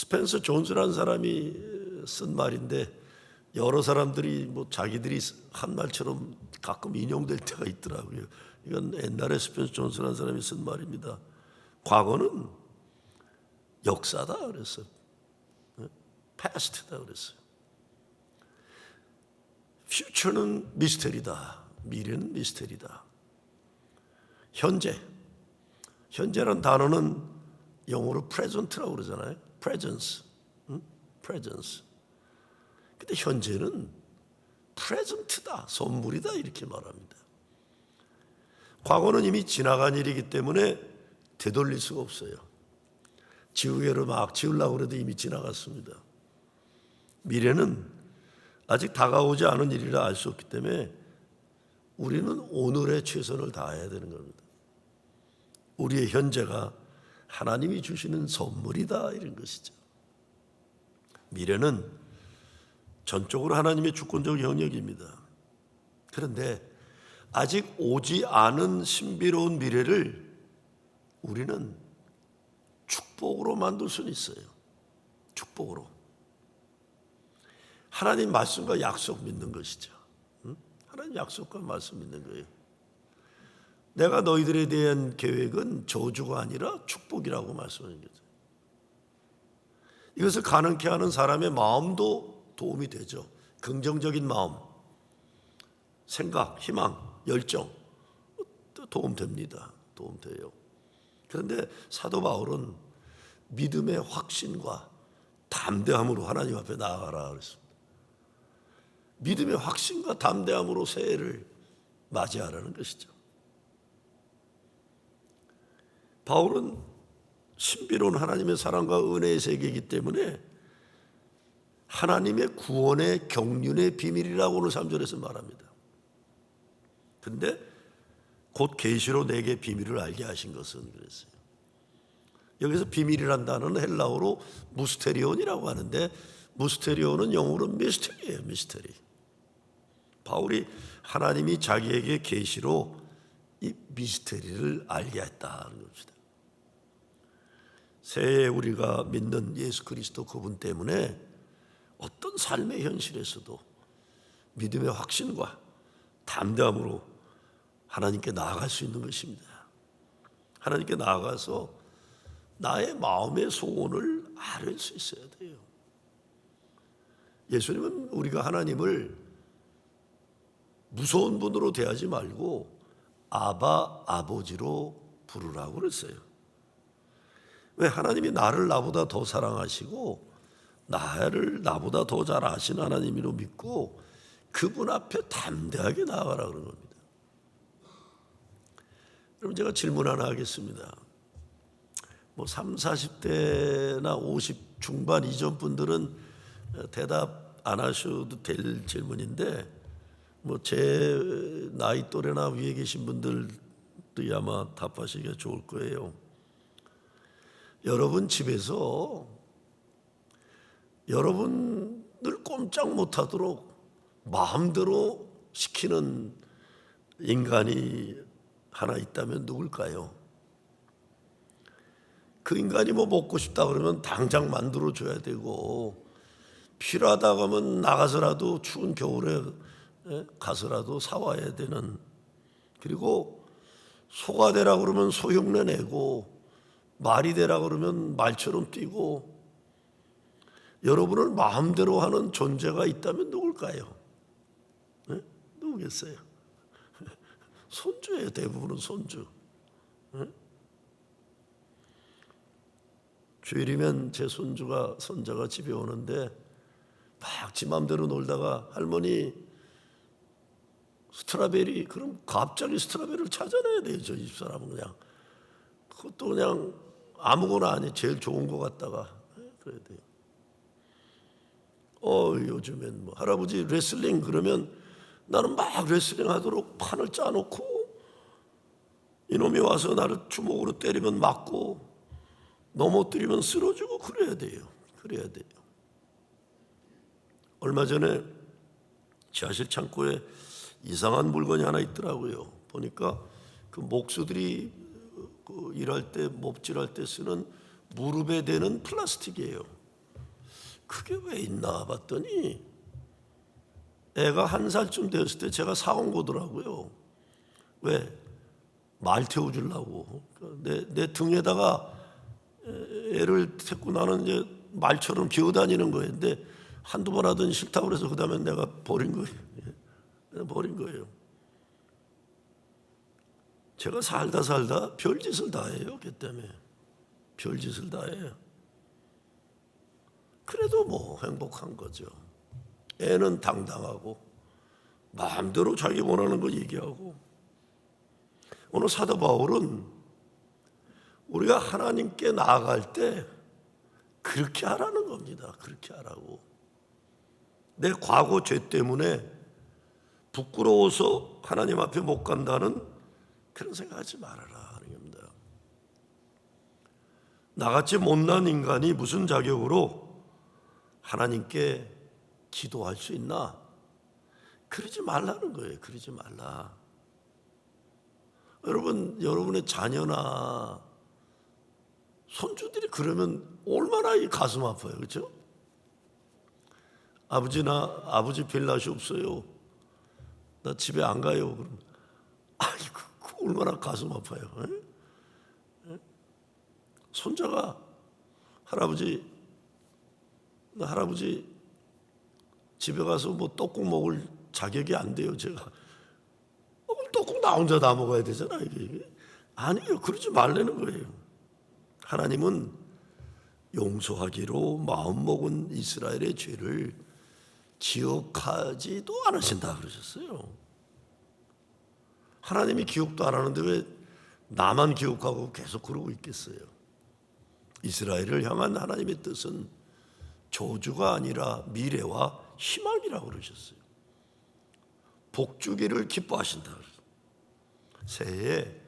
스펜서 존스라는 사람이 쓴 말인데 여러 사람들이 뭐 자기들이 한 말처럼 가끔 인용될 때가 있더라고요. 이건 옛날에 스펜서 존스라는 사람이 쓴 말입니다. 과거는 역사다 그랬어요. past다 그랬어요. future는 미스테리다. 미래는 미스테리다. 현재란 단어는 영어로 present라고 그러잖아요. presence. 근데 현재는 present다. 선물이다. 이렇게 말합니다. 과거는 이미 지나간 일이기 때문에 되돌릴 수가 없어요. 지우개로 막 지우려고 해도 이미 지나갔습니다. 미래는 아직 다가오지 않은 일이라 알 수 없기 때문에 우리는 오늘의 최선을 다해야 되는 겁니다. 우리의 현재가 하나님이 주시는 선물이다 이런 것이죠. 미래는 전적으로 하나님의 주권적 영역입니다. 그런데 아직 오지 않은 신비로운 미래를 우리는 축복으로 만들 수는 있어요. 축복으로. 하나님 말씀과 약속 믿는 것이죠. 하나님 약속과 말씀 믿는 거예요. 내가 너희들에 대한 계획은 저주가 아니라 축복이라고 말씀하는 거죠. 이것을 가능케 하는 사람의 마음도 도움이 되죠. 긍정적인 마음, 생각, 희망, 열정 도움됩니다. 도움돼요. 그런데 사도 바울은 믿음의 확신과 담대함으로 하나님 앞에 나아가라 그랬습니다. 믿음의 확신과 담대함으로 새해를 맞이하라는 것이죠. 바울은 신비로운 하나님의 사랑과 은혜의 세계이기 때문에 하나님의 구원의 경륜의 비밀이라고 오늘 3절에서 말합니다. 그런데 곧 계시로 내게 비밀을 알게 하신 것은 그랬어요. 여기서 비밀이란 단어는 헬라어로 무스테리온이라고 하는데 무스테리온은 영어로 미스터리예요. 미스터리. 바울이 하나님이 자기에게 계시로 이 미스터리를 알게 했다는 겁니다. 새해 우리가 믿는 예수 그리스도 그분 때문에 어떤 삶의 현실에서도 믿음의 확신과 담대함으로 하나님께 나아갈 수 있는 것입니다. 하나님께 나아가서 나의 마음의 소원을 아뢰 수 있어야 돼요. 예수님은 우리가 하나님을 무서운 분으로 대하지 말고 아바 아버지로 부르라고 그랬어요. 왜? 하나님이 나를 나보다 더 사랑하시고 나를 나보다 더 잘 아시는 하나님으로 믿고 그분 앞에 담대하게 나아가라 그런 겁니다. 그럼 제가 질문 하나 하겠습니다. 뭐 30, 40대나 50 중반 이전 분들은 대답 안 하셔도 될 질문인데 뭐 제 나이 또래나 위에 계신 분들도 아마 답하시기가 좋을 거예요. 여러분 집에서 여러분을 꼼짝 못하도록 마음대로 시키는 인간이 하나 있다면 누굴까요? 그 인간이 뭐 먹고 싶다 그러면 당장 만들어 줘야 되고 필요하다고 하면 나가서라도 추운 겨울에 가서라도 사와야 되는, 그리고 소가 되라 그러면 소 흉내 내고 말이 되라 그러면 말처럼 뛰고 여러분을 마음대로 하는 존재가 있다면 누굴까요? 네? 누구겠어요? 손주예요. 대부분은 손주. 네? 주일이면 제 손자가 집에 오는데 막 지 맘대로 놀다가 할머니 스트로베리, 그럼 갑자기 스트로베리를 찾아내야 돼요. 저 집사람은 그냥 그것도 그냥 아무거나 아니 제일 좋은 거 갖다가 그래야 돼요. 요즘엔 뭐 할아버지 레슬링 그러면 나는 막 레슬링 하도록 판을 짜놓고 이놈이 와서 나를 주먹으로 때리면 맞고 넘어뜨리면 쓰러지고 그래야 돼요. 얼마 전에 지하실 창고에 이상한 물건이 하나 있더라고요. 보니까 그 목수들이 일할 때 몹질할 때 쓰는 무릎에 대는 플라스틱이에요. 그게 왜 있나 봤더니 애가 1살쯤 되었을 때 제가 사온 거더라고요. 왜? 말 태워주려고. 내 등에다가 애를 태우고 나는 이제 말처럼 기어다니는 거예요. 근데 한두 번 하더니 싫다고 그래서 그 다음에 내가 버린 거예요. 버린 거예요. 제가 살다 별짓을 다 해요. 걔 때문에. 별짓을 다 해요. 그래도 뭐 행복한 거죠. 애는 당당하고 마음대로 자기 원하는 거 얘기하고. 오늘 사도 바울은 우리가 하나님께 나아갈 때 그렇게 하라는 겁니다. 그렇게 하라고. 내 과거 죄 때문에 부끄러워서 하나님 앞에 못 간다는 그런 생각하지 말아라 하는 겁니다. 나같이 못난 인간이 무슨 자격으로 하나님께 기도할 수 있나? 그러지 말라는 거예요. 그러지 말라. 여러분의 자녀나 손주들이 그러면 얼마나 이 가슴 아파요. 그렇죠? 아버지 별날이 없어요. 나 집에 안 가요. 그럼 아이고 얼마나 가슴 아파요. 에? 손자가 할아버지 집에 가서 뭐 떡국 먹을 자격이 안 돼요. 제가 떡국 나 혼자 다 먹어야 되잖아. 이게 아니에요. 그러지 말라는 거예요. 하나님은 용서하기로 마음먹은 이스라엘의 죄를 기억하지도 않으신다 그러셨어요. 하나님이 기억도 안 하는데 왜 나만 기억하고 계속 그러고 있겠어요? 이스라엘을 향한 하나님의 뜻은 저주가 아니라 미래와 희망이라고 그러셨어요. 복주기를 기뻐하신다 그러셨어요. 새해에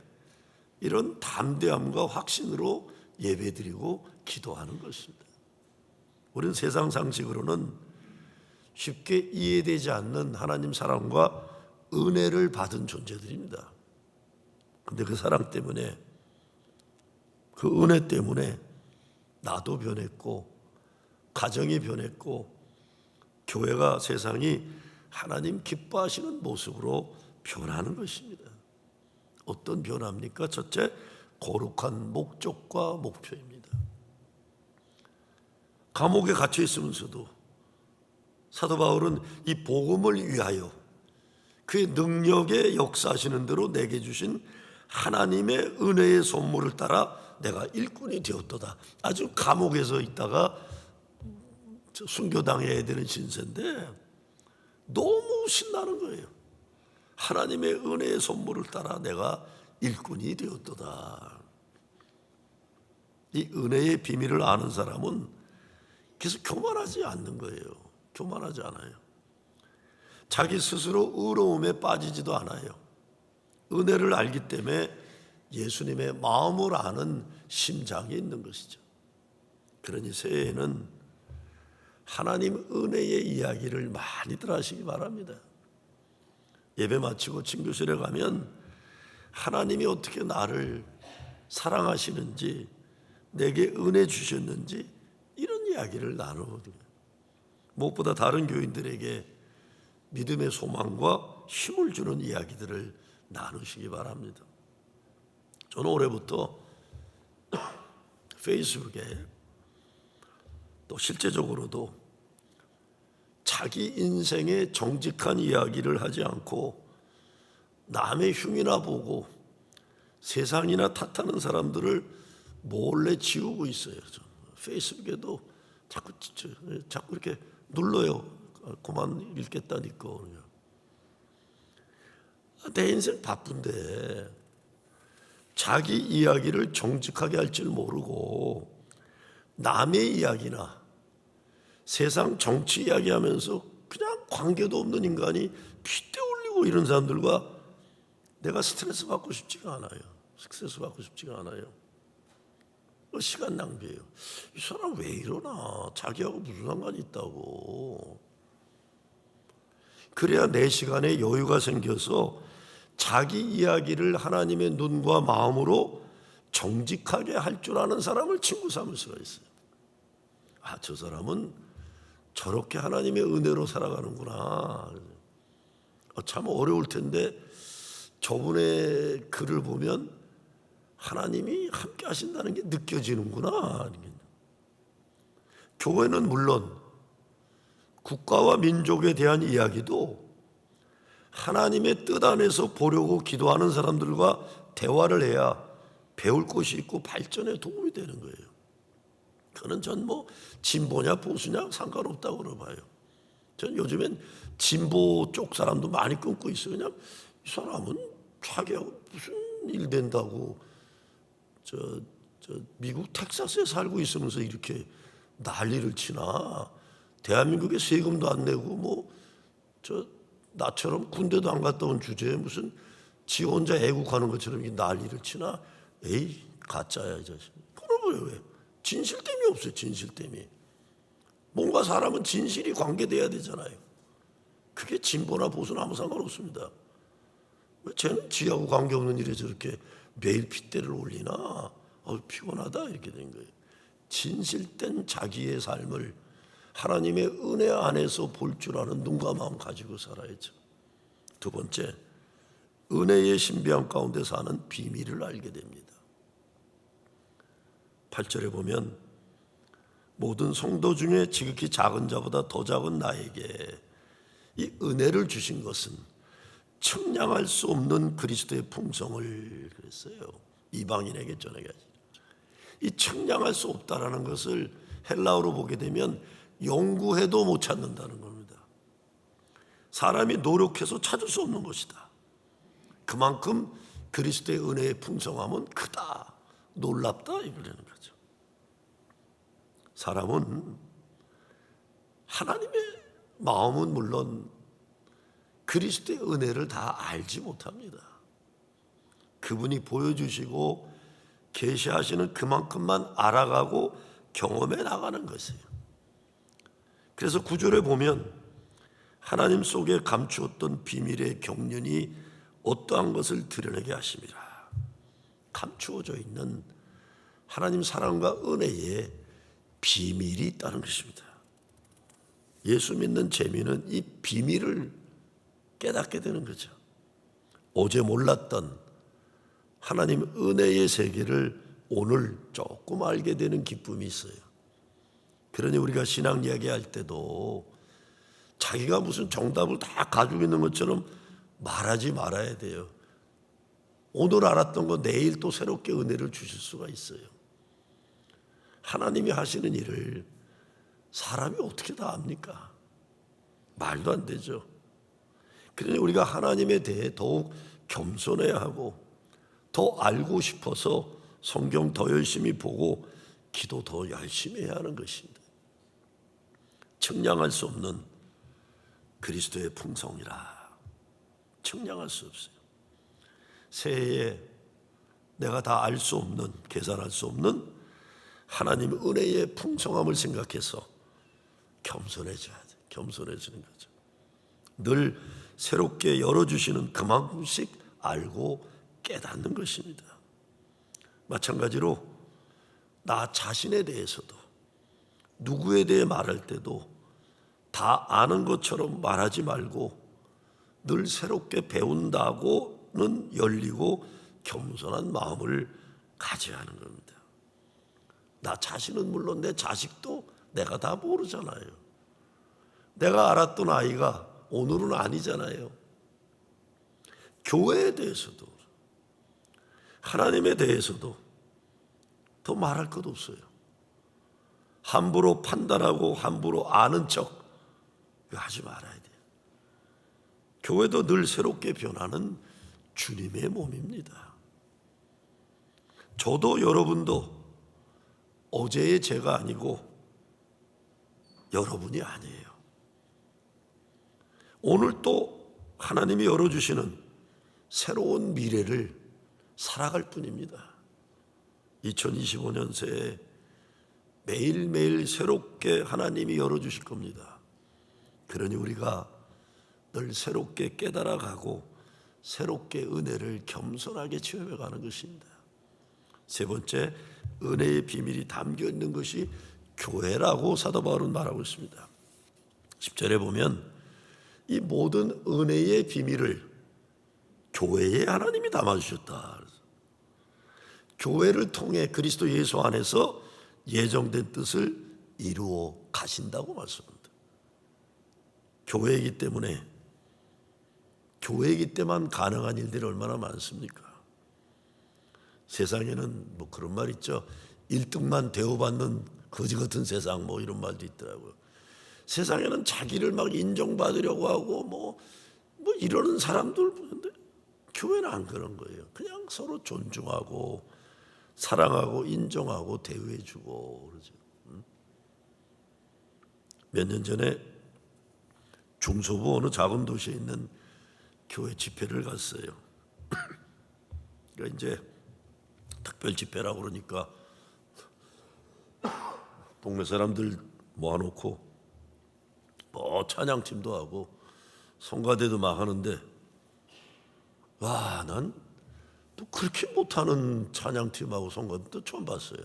이런 담대함과 확신으로 예배드리고 기도하는 것입니다. 우리는 세상 상식으로는 쉽게 이해되지 않는 하나님 사랑과 은혜를 받은 존재들입니다. 그런데 그 사랑 때문에, 그 은혜 때문에 나도 변했고 가정이 변했고 교회가, 세상이 하나님 기뻐하시는 모습으로 변하는 것입니다. 어떤 변화입니까? 첫째, 거룩한 목적과 목표입니다. 감옥에 갇혀 있으면서도 사도 바울은 이 복음을 위하여 그의 능력에 역사하시는 대로 내게 주신 하나님의 은혜의 선물을 따라 내가 일꾼이 되었도다. 아주 감옥에서 있다가 순교당해야 되는 신세인데 너무 신나는 거예요. 하나님의 은혜의 선물을 따라 내가 일꾼이 되었도다. 이 은혜의 비밀을 아는 사람은 계속 교만하지 않는 거예요. 교만하지 않아요. 자기 스스로 의로움에 빠지지도 않아요. 은혜를 알기 때문에 예수님의 마음을 아는 심장이 있는 것이죠. 그러니 새해에는 하나님 은혜의 이야기를 많이들 하시기 바랍니다. 예배 마치고 친교실에 가면 하나님이 어떻게 나를 사랑하시는지, 내게 은혜 주셨는지 이런 이야기를 나누거든요. 무엇보다 다른 교인들에게 믿음의 소망과 힘을 주는 이야기들을 나누시기 바랍니다. 저는 올해부터 페이스북에 또 실제적으로도 자기 인생의 정직한 이야기를 하지 않고 남의 흉이나 보고 세상이나 탓하는 사람들을 몰래 지우고 있어요. 페이스북에도 자꾸 이렇게 눌러요. 그만 읽겠다니까. 내 인생 바쁜데 자기 이야기를 정직하게 할 줄 모르고 남의 이야기나 세상 정치 이야기하면서 그냥 관계도 없는 인간이 핏대 올리고 이런 사람들과 내가 스트레스 받고 싶지가 않아요. 시간 낭비예요. 이 사람 왜 이러나? 자기하고 무슨 상관이 있다고. 그래야 내 시간에 여유가 생겨서 자기 이야기를 하나님의 눈과 마음으로 정직하게 할 줄 아는 사람을 친구 삼을 수가 있어요. 저 사람은 저렇게 하나님의 은혜로 살아가는구나. 참 어려울 텐데 저분의 글을 보면 하나님이 함께 하신다는 게 느껴지는구나. 교회는 물론 국가와 민족에 대한 이야기도 하나님의 뜻 안에서 보려고 기도하는 사람들과 대화를 해야 배울 것이 있고 발전에 도움이 되는 거예요. 그는 전 진보냐 보수냐 상관없다고 봐요. 전 요즘엔 진보 쪽 사람도 많이 끊고 있어요. 그냥 이 사람은 자기하고 무슨 일 된다고 저 미국 텍사스에 살고 있으면서 이렇게 난리를 치나. 대한민국에 세금도 안 내고 나처럼 군대도 안 갔다 온 주제에 무슨 지 혼자 애국하는 것처럼 이 난리를 치나. 에이 가짜야 이 자식. 그러면 왜? 진실됨이 없어요. 진실됨이. 뭔가 사람은 진실이 관계돼야 되잖아요. 그게 진보나 보수나 아무 상관없습니다. 왜 쟤는 지하고 관계없는 일에 저렇게 매일 핏대를 올리나. 피곤하다 이렇게 된 거예요. 진실된 자기의 삶을 하나님의 은혜 안에서 볼 줄 아는 눈과 마음 가지고 살아야죠. 두 번째, 은혜의 신비함 가운데 사는 비밀을 알게 됩니다. 8절에 보면 모든 성도 중에 지극히 작은 자보다 더 작은 나에게 이 은혜를 주신 것은 측량할 수 없는 그리스도의 풍성을 그랬어요. 이방인에게 전하게 하시죠. 이 측량할 수 없다라는 것을 헬라어로 보게 되면 연구해도 못 찾는다는 겁니다. 사람이 노력해서 찾을 수 없는 것이다. 그만큼 그리스도의 은혜의 풍성함은 크다, 놀랍다 이러는 거죠. 사람은 하나님의 마음은 물론 그리스도의 은혜를 다 알지 못합니다. 그분이 보여주시고 계시하시는 그만큼만 알아가고 경험해 나가는 것이에요. 그래서 9절에 보면 하나님 속에 감추었던 비밀의 경륜이 어떠한 것을 드러내게 하심이라. 감추어져 있는 하나님 사랑과 은혜의 비밀이 있다는 것입니다. 예수 믿는 재미는 이 비밀을 깨닫게 되는 거죠. 어제 몰랐던 하나님 은혜의 세계를 오늘 조금 알게 되는 기쁨이 있어요. 그러니 우리가 신앙 이야기할 때도 자기가 무슨 정답을 다 가지고 있는 것처럼 말하지 말아야 돼요. 오늘 알았던 거 내일 또 새롭게 은혜를 주실 수가 있어요. 하나님이 하시는 일을 사람이 어떻게 다 압니까? 말도 안 되죠. 그러니 우리가 하나님에 대해 더욱 겸손해야 하고 더 알고 싶어서 성경 더 열심히 보고 기도 더 열심히 해야 하는 것입니다. 측량할 수 없는 그리스도의 풍성이라. 측량할 수 없어요. 새해에 내가 다 알 수 없는, 계산할 수 없는 하나님 은혜의 풍성함을 생각해서 겸손해져야 돼. 겸손해지는 거죠. 늘 새롭게 열어주시는 그만큼씩 알고 깨닫는 것입니다. 마찬가지로 나 자신에 대해서도 누구에 대해 말할 때도 다 아는 것처럼 말하지 말고 늘 새롭게 배운다고는 열리고 겸손한 마음을 가져야 하는 겁니다. 나 자신은 물론 내 자식도 내가 다 모르잖아요. 내가 알았던 아이가 오늘은 아니잖아요. 교회에 대해서도 하나님에 대해서도 더 말할 것 없어요. 함부로 판단하고 함부로 아는 척 하지 말아야 돼요. 교회도 늘 새롭게 변하는 주님의 몸입니다. 저도 여러분도 어제의 제가 아니고 여러분이 아니에요. 오늘 또 하나님이 열어주시는 새로운 미래를 살아갈 뿐입니다. 2025년 새해 매일매일 새롭게 하나님이 열어주실 겁니다. 그러니 우리가 늘 새롭게 깨달아가고 새롭게 은혜를 겸손하게 체험해가는 것입니다. 세 번째, 은혜의 비밀이 담겨 있는 것이 교회라고 사도 바울은 말하고 있습니다. 10절에 보면 이 모든 은혜의 비밀을 교회에 하나님이 담아주셨다. 교회를 통해 그리스도 예수 안에서 예정된 뜻을 이루어 가신다고 말씀합니다. 교회이기 때만 가능한 일들이 얼마나 많습니까? 세상에는 뭐 그런 말 있죠. 1등만 대우받는 거지 같은 세상, 뭐 이런 말도 있더라고요. 세상에는 자기를 막 인정받으려고 하고 뭐 이러는 사람들 보는데 교회는 안 그런 거예요. 그냥 서로 존중하고 사랑하고 인정하고 대우해주고 그러죠. 몇 년 전에 중소부 어느 작은 도시에 있는 교회 집회를 갔어요. 그러니까 이제 특별 집회라고 그러니까 동네 사람들 모아놓고 뭐 찬양팀도 하고 성가대도 막 하는데, 와, 난 또 그렇게 못하는 찬양팀하고 성가대도 처음 봤어요.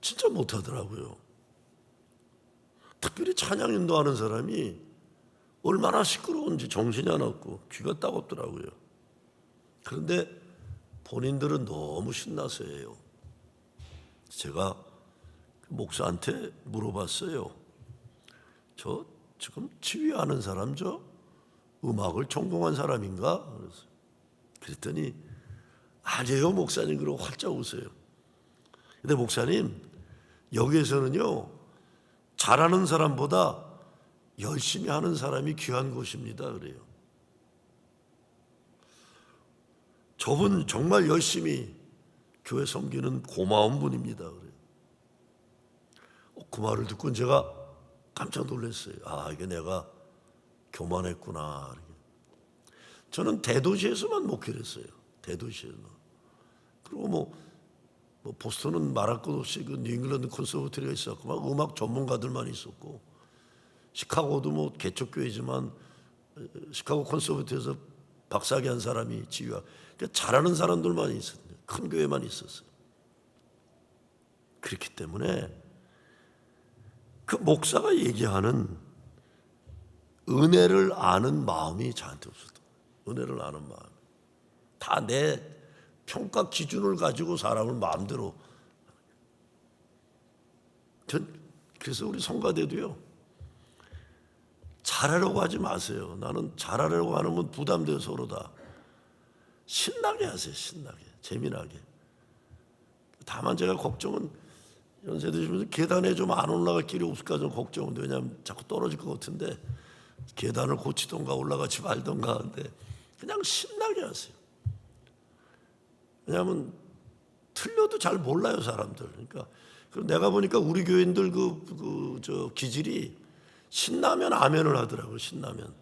진짜 못하더라고요. 특별히 찬양 인도하는 사람이 얼마나 시끄러운지 정신이 안 없고 귀가 따갑더라고요. 그런데 본인들은 너무 신나서 해요. 제가 목사한테 물어봤어요. 저 지금 지휘하는 사람 저 음악을 전공한 사람인가? 그랬더니 아니에요 목사님, 그러고 활짝 웃어요. 근데 목사님, 여기에서는요 잘하는 사람보다 열심히 하는 사람이 귀한 것입니다 그래요. 저분 정말 열심히 교회 섬기는 고마운 분입니다 그래요. 그 말을 듣고 제가 깜짝 놀랐어요. 아, 이게 내가 교만했구나. 저는 대도시에서만 목회를 했어요. 대도시에서만. 그리고 뭐 보스턴은 말할 것 없이 그 뉴잉글랜드 콘서버터리가 있었고 막 음악 전문가들만 있었고, 시카고도 뭐 개척교회지만 시카고 콘서버터리에서 박사학위 한 사람이 지휘하고, 그러니까 잘하는 사람들만 있었어요. 큰 교회만 있었어요. 그렇기 때문에 그 목사가 얘기하는 은혜를 아는 마음이 저한테 없었던 거예요. 은혜를 아는 마음. 다 내 평가 기준을 가지고 사람을 마음대로. 그래서 우리 성가대도요, 잘하려고 하지 마세요. 나는 잘하려고 하면 부담돼서 서로 다. 신나게 하세요. 신나게. 재미나게. 다만 제가 걱정은 연세 드시면서 계단에 좀 안 올라갈 길이 없을까 좀 걱정인데, 왜냐하면 자꾸 떨어질 것 같은데 계단을 고치던가 올라가지 말던가 하는데 그냥 신나게 하세요. 왜냐하면 틀려도 잘 몰라요 사람들. 그러니까 내가 보니까 우리 교인들 저 기질이 신나면 아멘을 하더라고요. 신나면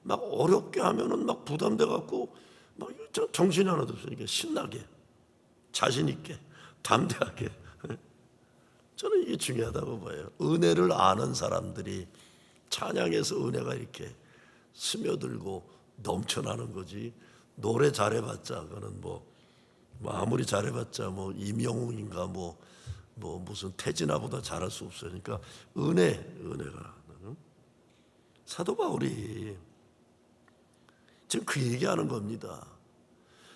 막 어렵게 하면은 막 부담돼 갖고 막 정신이 하나도 없어요. 그러니까 신나게, 자신 있게, 담대하게. 저는 이게 중요하다고 봐요. 은혜를 아는 사람들이 찬양에서 은혜가 이렇게 스며들고 넘쳐나는 거지. 노래 잘해봤자 그거는 뭐 아무리 잘해봤자 뭐 임영웅인가 뭐 무슨 태진아보다 잘할 수 없어요. 그러니까 은혜가. 사도 바울이 지금 그 얘기하는 겁니다.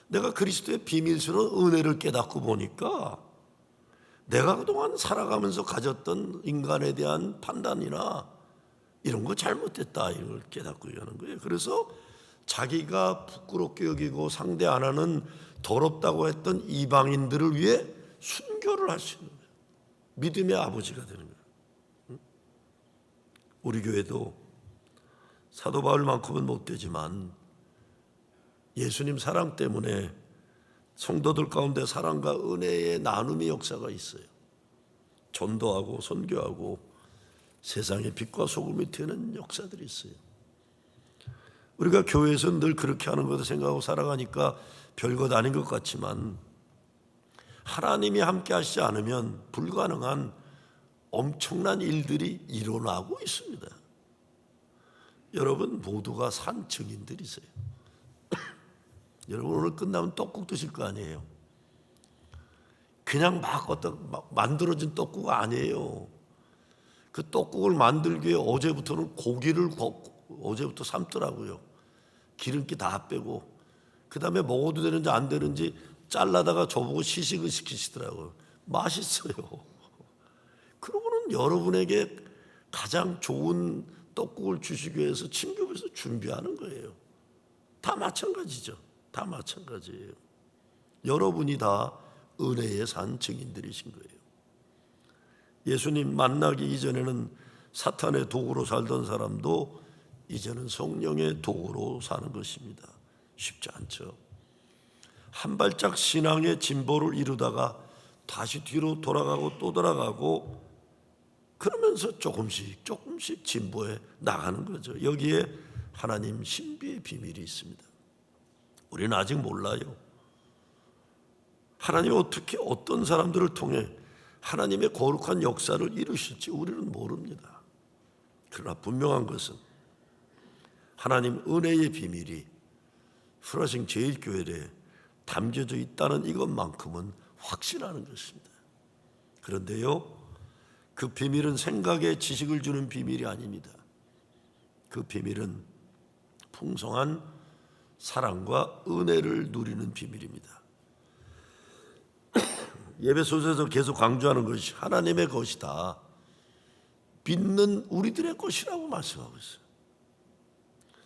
내가 그리스도의 비밀스러운 은혜를 깨닫고 보니까 내가 그동안 살아가면서 가졌던 인간에 대한 판단이나 이런 거 잘못됐다, 이런 걸 깨닫고 얘기하는 거예요. 그래서 자기가 부끄럽게 여기고 상대 안 하는 더럽다고 했던 이방인들을 위해 순교를 할 수 있는 거예요. 믿음의 아버지가 되는 거예요. 우리 교회도 사도 바울만큼은 못 되지만 예수님 사랑 때문에 성도들 가운데 사랑과 은혜의 나눔의 역사가 있어요. 전도하고 선교하고 세상의 빛과 소금이 되는 역사들이 있어요. 우리가 교회에서 늘 그렇게 하는 것을 생각하고 살아가니까 별것 아닌 것 같지만 하나님이 함께 하시지 않으면 불가능한 엄청난 일들이 일어나고 있습니다. 여러분 모두가 산 증인들이세요. 여러분 오늘 끝나면 떡국 드실 거 아니에요. 그냥 막 만들어진 떡국 아니에요. 그 떡국을 만들기 위해 어제부터는 고기를 어제부터 삶더라고요. 기름기 다 빼고 그 다음에 먹어도 되는지 안 되는지 잘라다가 저보고 시식을 시키시더라고요. 맛있어요. 그러고는 여러분에게 가장 좋은 떡국을 주시기 위해서 친교에서 준비하는 거예요. 다 마찬가지죠. 다 마찬가지예요. 여러분이 다 은혜의 산 증인들이신 거예요. 예수님 만나기 이전에는 사탄의 도구로 살던 사람도 이제는 성령의 도구로 사는 것입니다. 쉽지 않죠. 한 발짝 신앙의 진보를 이루다가 다시 뒤로 돌아가고 또 돌아가고 그러면서 조금씩 진보해 나가는 거죠. 여기에 하나님 신비의 비밀이 있습니다. 우리는 아직 몰라요. 하나님이 어떻게 어떤 사람들을 통해 하나님의 거룩한 역사를 이루실지 우리는 모릅니다. 그러나 분명한 것은 하나님 은혜의 비밀이 프라싱 제1교회에 담겨져 있다는 이것만큼은 확신하는 것입니다. 그런데요, 그 비밀은 생각에 지식을 주는 비밀이 아닙니다. 그 비밀은 풍성한 사랑과 은혜를 누리는 비밀입니다. 예배소서에서 계속 강조하는 것이 하나님의 것이다. 믿는 우리들의 것이라고 말씀하고 있어요.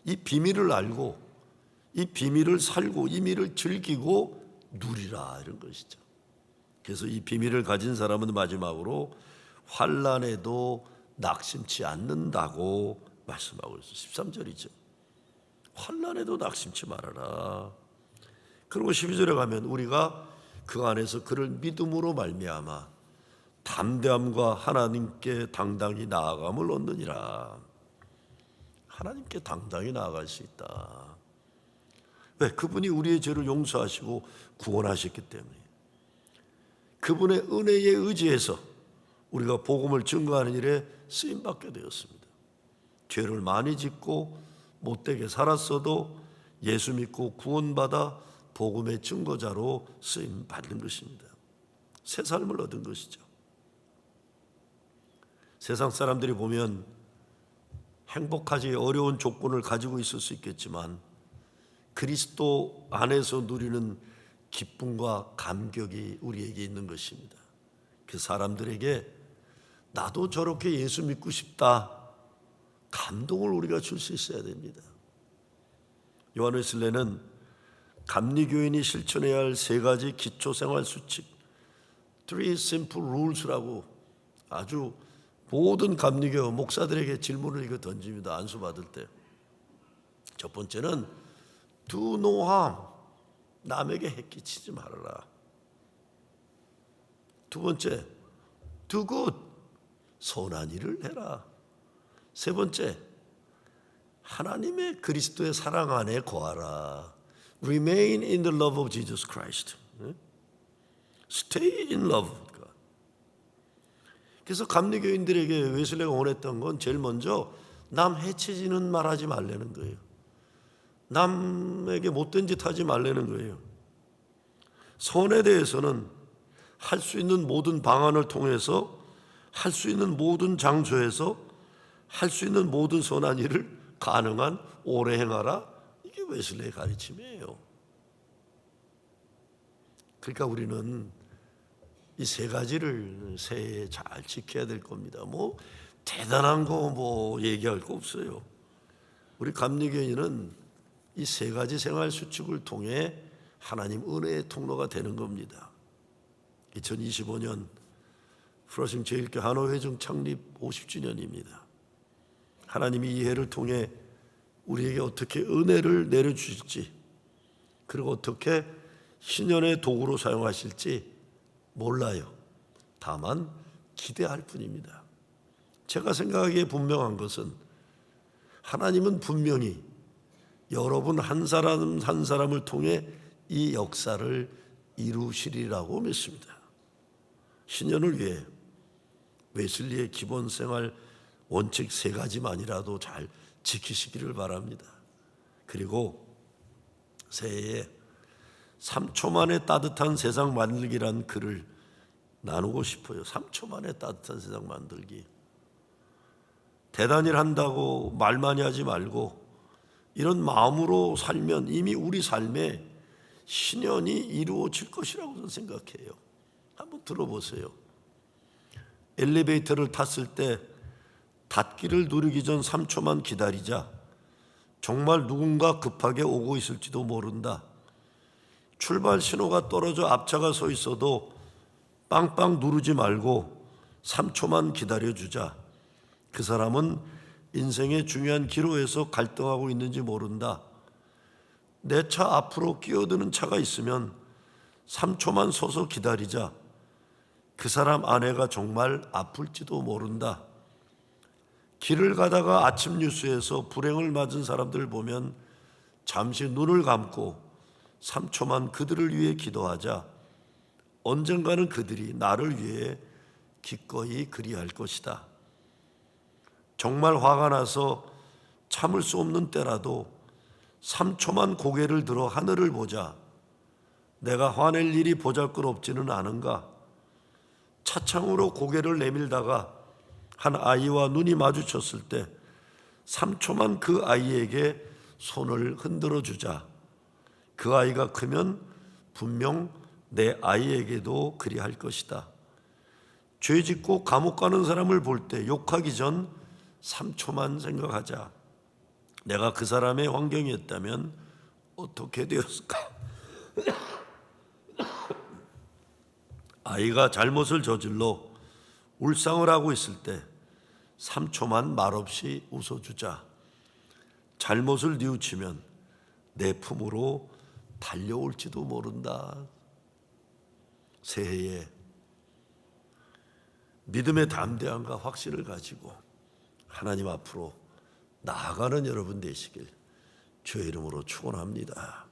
이 비밀을 알고 이 비밀을 살고 이 비밀을 즐기고 누리라 이런 것이죠. 그래서 이 비밀을 가진 사람은 마지막으로 환난에도 낙심치 않는다고 말씀하고 있어요. 13절이죠. 환난에도 낙심치 말아라. 그리고 12절에 가면 우리가 그 안에서 그를 믿음으로 말미암아 담대함과 하나님께 당당히 나아감을 얻느니라. 하나님께 당당히 나아갈 수 있다. 왜? 그분이 우리의 죄를 용서하시고 구원하셨기 때문에. 그분의 은혜에 의지해서 우리가 복음을 증거하는 일에 쓰임받게 되었습니다. 죄를 많이 짓고 못되게 살았어도 예수 믿고 구원받아 복음의 증거자로 쓰임받는 것입니다. 새 삶을 얻은 것이죠. 세상 사람들이 보면 행복하지 어려운 조건을 가지고 있을 수 있겠지만 그리스도 안에서 누리는 기쁨과 감격이 우리에게 있는 것입니다. 그 사람들에게 나도 저렇게 예수 믿고 싶다 감동을 우리가 줄 수 있어야 됩니다. 요한 웨슬레는 감리교인이 실천해야 할 세 가지 기초 생활 수칙, Three Simple Rules라고 아주 모든 감리교 목사들에게 질문을 이거 던집니다. 안수 받을 때. 첫 번째는 Do no harm, 남에게 해끼치지 말아라. 두 번째, Do good, 선한 일을 해라. 세 번째, 하나님의 그리스도의 사랑 안에 거하라. Remain in the love of Jesus Christ. Stay in love. 그래서 감리교인들에게 웨슬레가 원했던 건 제일 먼저 남 해치지는 말하지 말라는 거예요. 남에게 못된 짓 하지 말라는 거예요. 선에 대해서는 할 수 있는 모든 방안을 통해서 할 수 있는 모든 장소에서 할 수 있는 모든 선한 일을 가능한 오래 행하라. 이게 웨슬레의 가르침이에요. 그러니까 우리는 이 세 가지를 새해에 잘 지켜야 될 겁니다. 뭐 대단한 거 뭐 얘기할 거 없어요. 우리 감리교인은 이 세 가지 생활 수칙을 통해 하나님 은혜의 통로가 되는 겁니다. 2025년 프로싱 제1교 한화회중 창립 50주년입니다. 하나님이 이 해를 통해 우리에게 어떻게 은혜를 내려주실지 그리고 어떻게 신년의 도구로 사용하실지 몰라요. 다만 기대할 뿐입니다. 제가 생각하기에 분명한 것은 하나님은 분명히 여러분 한 사람 한 사람을 통해 이 역사를 이루시리라고 믿습니다. 신년을 위해 웨슬리의 기본 생활 원칙 세 가지만이라도 잘 지키시기를 바랍니다. 그리고 새해에 3초 만에 따뜻한 세상 만들기란 글을 나누고 싶어요. 3초 만에 따뜻한 세상 만들기. 대단히 한다고 말 많이 하지 말고 이런 마음으로 살면 이미 우리 삶에 신연이 이루어질 것이라고 저는 생각해요. 한번 들어보세요. 엘리베이터를 탔을 때 닫기를 누르기 전 3초만 기다리자. 정말 누군가 급하게 오고 있을지도 모른다. 출발 신호가 떨어져 앞차가 서 있어도 빵빵 누르지 말고 3초만 기다려주자. 그 사람은 인생의 중요한 기로에서 갈등하고 있는지 모른다. 내 차 앞으로 끼어드는 차가 있으면 3초만 서서 기다리자. 그 사람 아내가 정말 아플지도 모른다. 길을 가다가 아침 뉴스에서 불행을 맞은 사람들 보면 잠시 눈을 감고 3초만 그들을 위해 기도하자. 언젠가는 그들이 나를 위해 기꺼이 그리할 것이다. 정말 화가 나서 참을 수 없는 때라도 3초만 고개를 들어 하늘을 보자. 내가 화낼 일이 보잘것없지는 않은가? 차창으로 고개를 내밀다가 한 아이와 눈이 마주쳤을 때 3초만 그 아이에게 손을 흔들어 주자. 그 아이가 크면 분명 내 아이에게도 그리할 것이다. 죄 짓고 감옥 가는 사람을 볼 때 욕하기 전 3초만 생각하자. 내가 그 사람의 환경이었다면 어떻게 되었을까? 아이가 잘못을 저질러 울상을 하고 있을 때 3초만 말없이 웃어주자. 잘못을 뉘우치면 내 품으로 달려올지도 모른다. 새해에 믿음의 담대함과 확신을 가지고 하나님 앞으로 나아가는 여러분 되시길 주의 이름으로 축원합니다.